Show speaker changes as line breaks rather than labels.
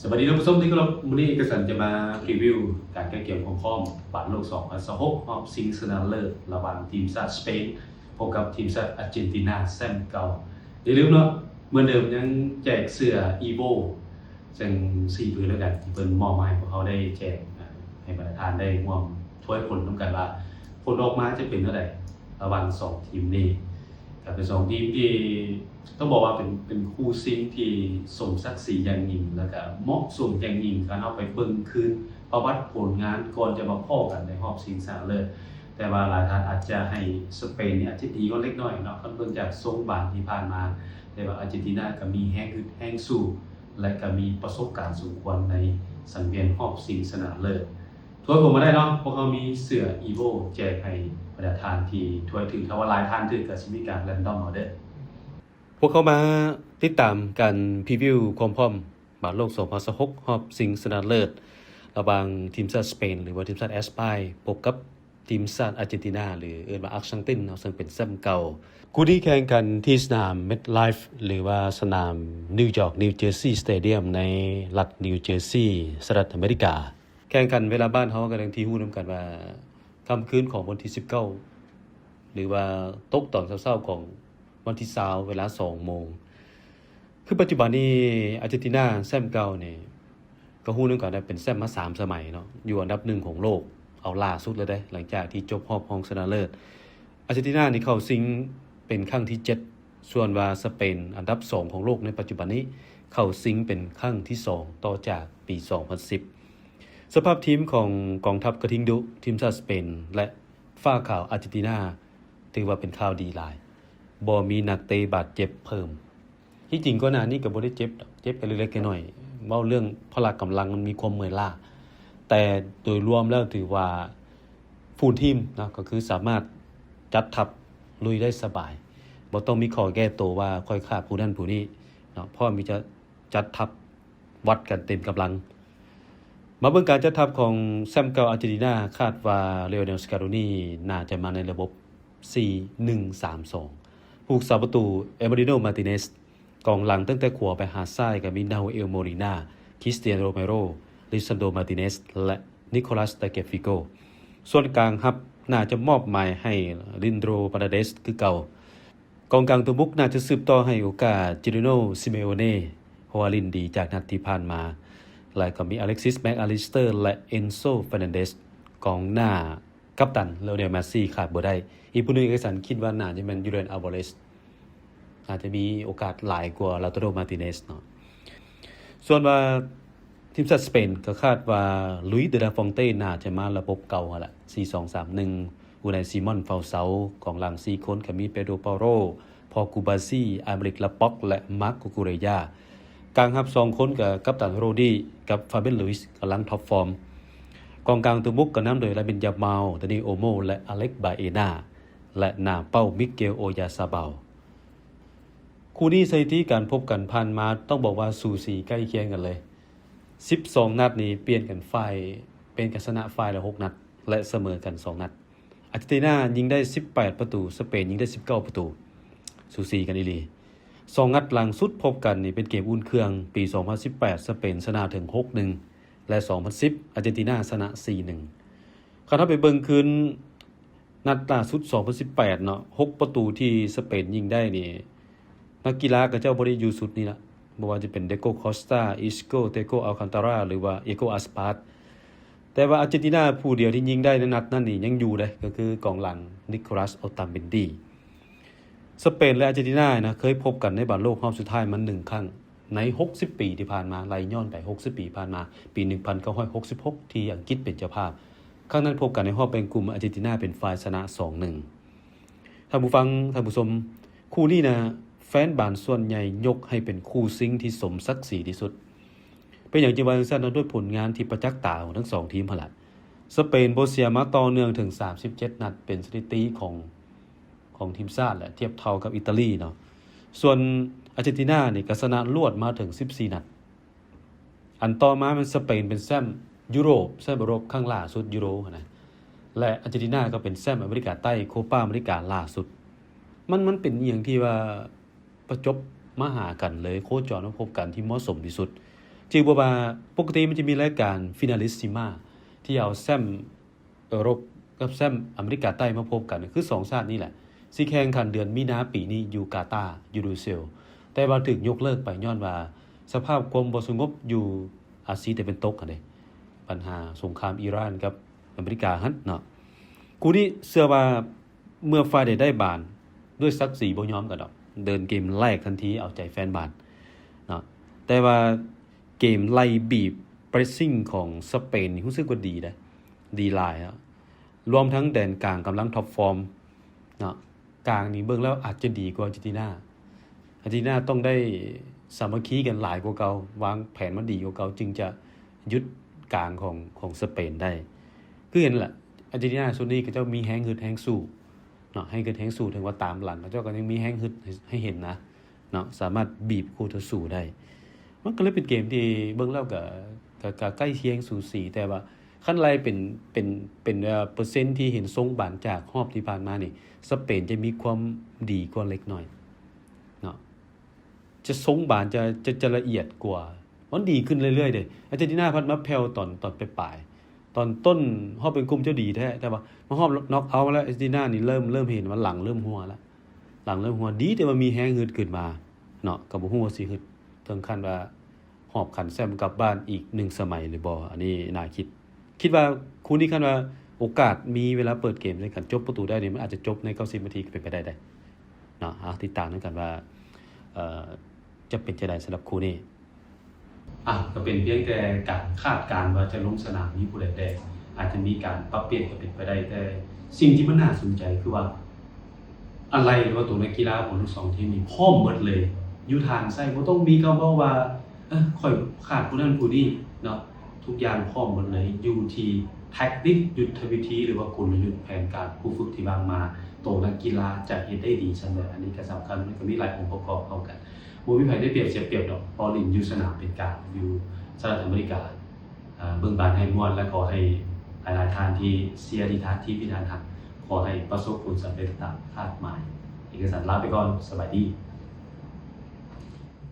สวัสดีท่านผู้ชมที่เคารพวันนี้เอกสารจะมารีวิวการแข่งขันความพร้อมบอลโลก2026รอบชิงชนะเลิศระหว่างทีมชาติสเปนพบกับทีมชาติอาร์เจนตินาแชมป์เก่าอย่าลืมเนาะเหมือนเดิมยังแจกเสื้ออีโวซึ่ง4ผืนแล้วกันที่เพิ่นมอบมาให้พวกเขาได้แจกให้ประธานได้ร่วมถ้วยผลร่วมกันว่าผลออกมาจะเป็นเท่าไหร่ระหว่าง2ทีมนี้กับเป็น2ทีมที่ต้องบอกว่าเป็นคู่ซิงที่สมศักดิ์ศรีอย่างยิ่งแล้วก็เหมาะสมอย่างยิ่งการเอาไปเบิ่งคืนประวัติผลงานก่อนจะมาพ้อกันในรอบชิงชนะเลิศแต่ว่าหลายท่านอาจจะให้สเปนเนี่ยอาจจะดีกว่าเล็กน้อยเนาะคันเบิ่งจากทรงบานที่ผ่านมาแต่ว่าอาร์เจนตินาก็มีแฮงอึดแฮงสู้และก็มีประสบการณ์สูงควรในสังเวียนรอบชิงชนะเลิศถ้วยผมมาได้เนาะพวกเขามีเสื้ออีโวแจกให้ประธานที่ถ้วยถึงถ้าว่าหลายท่านถึงก็สิมีการแรนดอมเอาเด้อ พวกเขามาติดตามการพรีวิวความพร้อมบอลโลก2026รอบชิงชนะเลิศระหว่างทีมชาติสเปนหรือว่าทีมชาติแอสปายพบกับทีมชาติอาร์เจนตินาหรือเอิ้นว่าอาร์เจนตินซึ่งเป็นแชมป์เก่าคู่นี้แข่งกันที่สนามเมทไลฟ์หรือว่าสนามนิวยอร์กนิวเจอร์ซีย์สเตเดียมในรัฐนิวเจอร์ซีย์สหรัฐอเมริกาแข่งกันเวลาบ้านเฮาก็ดังที่ฮู้นำกันว่าค่ำคืนของวันที่19หรือว่าตกตอนเช้าๆของวันที่20เวลา 2 โมงคือปัจจุบันนี้อาร์เจนตินาแชมป์เก่านี่ก็ฮู้นำกันได้เป็นแชมป์มา3สมัยเนาะอยู่อันดับ1ของโลกเอาล่าสุดเลยได้หลังจากที่จบรอบรองชนะเลิศอาร์เจนตินานี่เข้าชิงเป็นครั้งที่7ส่วนว่าสเปนอันดับ2ของโลกในปัจจุบันนี้เข้าชิงเป็นครั้งที่2ต่อจากปี2010สภาพทีมของกองทัพกระทิงดุทีมชาติสเปนและฝ้าขาวอาร์เจนตินาถือว่าเป็นข่าวดีหลายบ่มีนักเตะบาดเจ็บเพิ่มที่จริงก็หน้านี้ก็บ่ได้เจ็บกันเล็กๆน้อยๆเว้าเรื่องพละกำลังมันมีความเมื่อยล้าแต่โดยรวมแล้วถือว่าฟูลทีมนะก็คือสามารถจัดทัพลุยได้สบายบ่ต้องมีข้อแก้ตัวว่าค่อยขาดผู้นั้นผู้นี้เนาะเพราะมีจะจัดทัพวัดกันเต็มกำลังมาเบิ่งการจัดทัพของแชมป์เก่าอาร์เจนตินาคาดว่าเลโอเนล สกาโรนีน่าจะมาในระบบ 4-1-3-2 ผู้สาประตูเอเมริโน มาร์ติเนสกองหลังตั้งแต่ขวาไปหาซ้ายกับมินาโเอล โมรินาคริสเตียนโรเมโรลิซันโด มาร์ติเนสและนิโคลัส ตาเกฟิโกส่วนกลางครับน่าจะมอบหมายให้ลินโดร ปาราเดสคือเก่ากองกลางตัวบุกน่าจะสืบต่อให้โอกาสจิริโน ซิเมโอเน่เพราะว่าลินดีจากนัดที่ผ่านมาและก็มีอเล็กซิส แม็กอาลิสเตอร์และเอนโซ เฟร์นันเดสกองหน้ากัปตันเลโอเนล เมสซี่ขาดบ่ได้อีกผู้นึงเอกสารคิดว่าน่าจะเป็นยูเรน อัลวาเรสอาจจะมีโอกาสหลายกว่าลาโตโร มาร์ติเนสเนาะส่วนว่าทีมชาติสเปนก็คาดว่าลุยส์ เดลาฟองเต้น่าจะมาระบบเก่าหั่นล่ะ 4-2-3-1 อูไนซิมอนเฟาเซากองหลัง4คนก็มีเปโดร เปาโร พอกูบาซี่ อาเมริก ลาป็อกและมาร์ค กุกุเรยากลางรับ2คนกับกัปตันโรดี้กับฟาเบียน ลุยส์กำลังท็อปฟอร์มกองกลางตัวบุกก็นำโดยลามิน ยามาล ดานิโอโมและอเล็ก บาเอนาและหน้าเป้า มิเกล โอยาซาบาลคู่นี้สถิติการพบกันผ่านมาต้องบอกว่าสูสีใกล้เคียงกันเลย12นัดนี้เปลี่ยนกันฝ่ายเป็นกันชนะฝ่ายละ6นัดและเสมอกัน2นัดอาร์เจนตินายิงได้18ประตูสเปนยิงได้19ประตูสูสีกันอีหลี2นัดหลังสุดพบกันนี่เป็นเกมอุ่นเครื่องปี2018สเปนชนะถึง 6-1 และ2010อาร์เจนตินาชนะ 4-1 ถ้าไปเบิ่งคืนนัดล่าสุด2018เนาะ6ประตูที่สเปนยิงได้นี่นักกีฬาก็เจ้าบ่ได้อยู่สุดนี่ล่ะบ่ว่าจะเป็นเดโก คอสตา อิสโก เตโก อัลคันตาราหรือว่าเอโก อัสปาร์ตแต่ว่าอาร์เจนตินาผู้เดียวที่ยิงได้ในนัดนั้นนี่ยังอยู่เลยก็คือกองหลังนิโคลัส ออตามเบนดีสเปนและอาร์เจนตินานะเคยพบกันในบอลโลกรอบสุดท้ายมา1ครั้งใน60ปีที่ผ่านมาไล่ย้อนไป60ปีผ่านมาปี1966ที่อังกฤษเป็นเจ้าภาพครั้งนั้นพบกันในรอบแบ่งกลุ่มอาร์เจนตินาเป็นฝ่ายชนะ 2-1 ท่านผู้ฟังท่านผู้ชมคู่นี้นะแฟนบ้านส่วนใหญ่ยกให้เป็นคู่ซิงที่สมศักดิ์ศรีที่สุดเป็นอย่างจริงว่าซั่นด้วยผลงานที่ประจักษ์ตาของทั้ง2ทีมหั่นล่ะสเปนโบเซียมาต่อเนื่องถึง37นัดเป็นสถิติของทีมชาติแหละเทียบเท่ากับอิตาลีเนาะส่วนอาร์เจนตินานี่ก็ชนะรวดมาถึง14นัดอันต่อมาเป็นสเปนเป็นแชมป์ยุโรปแชมป์ยุโรปครั้งล่าสุดยูโรนะและอาร์เจนตินาก็เป็นแชมป์อเมริกาใต้โคปาอเมริกาล่าสุดมันเป็นอย่างที่ว่าประจบมาหากันเลยโคจรมาพบกันที่เหมาะสมที่สุด จือบ่ว่าปกติมันจะมีรายการฟินาลิสซิมาที่เอาแซมยุโรปกับแซมอเมริกาใต้มาพบกันคือ2ชาตินี่แหละสิแข่งขันเดือนมีนาปีนี้อยู่กาตาร์อยู่บรัสเซลส์แต่ว่าถูกยกเลิกไปย้อนว่าสภาพความบ่สงบอยู่อาซีตะวันตกอันนี้ปัญหาสงครามอิหร่านกับอเมริกาหั่นเนาะกูนี่เชื่อว่าเมื่อฝ่ายใดได้บานด้วยศักดิ์ศรีบ่ยอมกันดอกเดินเกมแรกทันทีเอาใจแฟนบานเนาะแต่ว่าเกมไล่บีบ pressing ของสเปนนี่รู้สึกว่าดีนะดีหลายครับรวมทั้งแดนกลางกำลังท็อปฟอร์มเนาะกลางนี่เบิ่งแล้วอาจจะดีกว่าอาร์เจนตินาต้องได้สามัคคีกันหลายกว่าเก่าวางแผนมาดีกว่าเก่าจึงจะยึดกลางของสเปนได้คือเห็นแหละอาร์เจนตินาส่วนนี้ก็จะมีแฮงฮึดแฮงสู้เนาะให้เกิดแฮงสู้ถึงว่าตามหลังเจ้าก็ยังมีแฮงฮึดให้เห็นนะเนาะสามารถบีบคู่ต่อสู้ได้มันก็เลยเป็นเกมที่เบิ่งแล้วก็ใกล้เคียงสูสีแต่ว่าขั้นไรเป็นเปอร์เซ็นต์ที่เห็นทรงบานจากรอบที่ผ่านมานี่สเปนจะมีความดีกว่าเล็กน้อยเนาะจะทรงบานจะละเอียดกว่ามันดีขึ้นเรื่อยๆเด้อาร์เจนตินาพัดมาแผ่วตอนปลายตอนต้นฮอบเป็นกลุ่มเจ้าดีแท้แต่ว่ามาฮอบน็อกเอาท์แล้วอาร์เจนตินานี่เริ่มเห็นว่าหลังเริ่มหัวแล้วหลังเริ่มหัวดีแต่ว่ามีแฮงฮึดขึ้นมาเนาะก็บ่ฮู้ว่าสิฮึดถึงขั้นว่าหอบขันแซมกลับบ้านอีก1สมัยหรือบ่อันนี้น่าคิดว่าคู่นี้คันว่าโอกาสมีเวลาเปิดเกมในการจบประตูได้นี่มันอาจจะจบใน90นาทีก็เป็นไปได้เนาะติดตามกันว่าจะเป็นจังได๋สำหรับคู่นี้ก็เป็นเพียงแต่การคาดการณ์ว่าจะลงสนามนี้ผู้ใดได้อาจจะมีการปรับเปลี่ยนก็เป็นไปได้แต่สิ่งที่มันน่าสนใจคือว่าอะไรหรือว่าตัวนักกีฬาของทั้ง2ทีมนี่พร้อมหมดเลยอยู่ทางไสบ่ต้องมีคำว่าข่อยขาดผู้นั้นผู้นี้เนาะทุกอย่างพร้อมหมดเลยอยู่ที่แท็กติกยุทธวิธีหรือว่ากลยุทธ์แผนการผู้ฝึกที่วางมาตัวนักกีฬาจะเฮ็ดได้ดีซั่นแหละอันนี้ก็สำคัญมันก็มีหลายองค์ประกอบเข้ากันบ่มีไผได้เปรียบเสียเปรียบดอกพอลินอยู่สนามเป็นกลางอยู่สหรัฐอเมริกาเบิ่งบานให้ม่วนและขอให้หลายๆท่านที่เชียร์ที่ทัศน์ที่พิธานหักขอให้ประสบผลสำเร็จตามคาดหมายเอกสารลาไปก่อนสวัสดี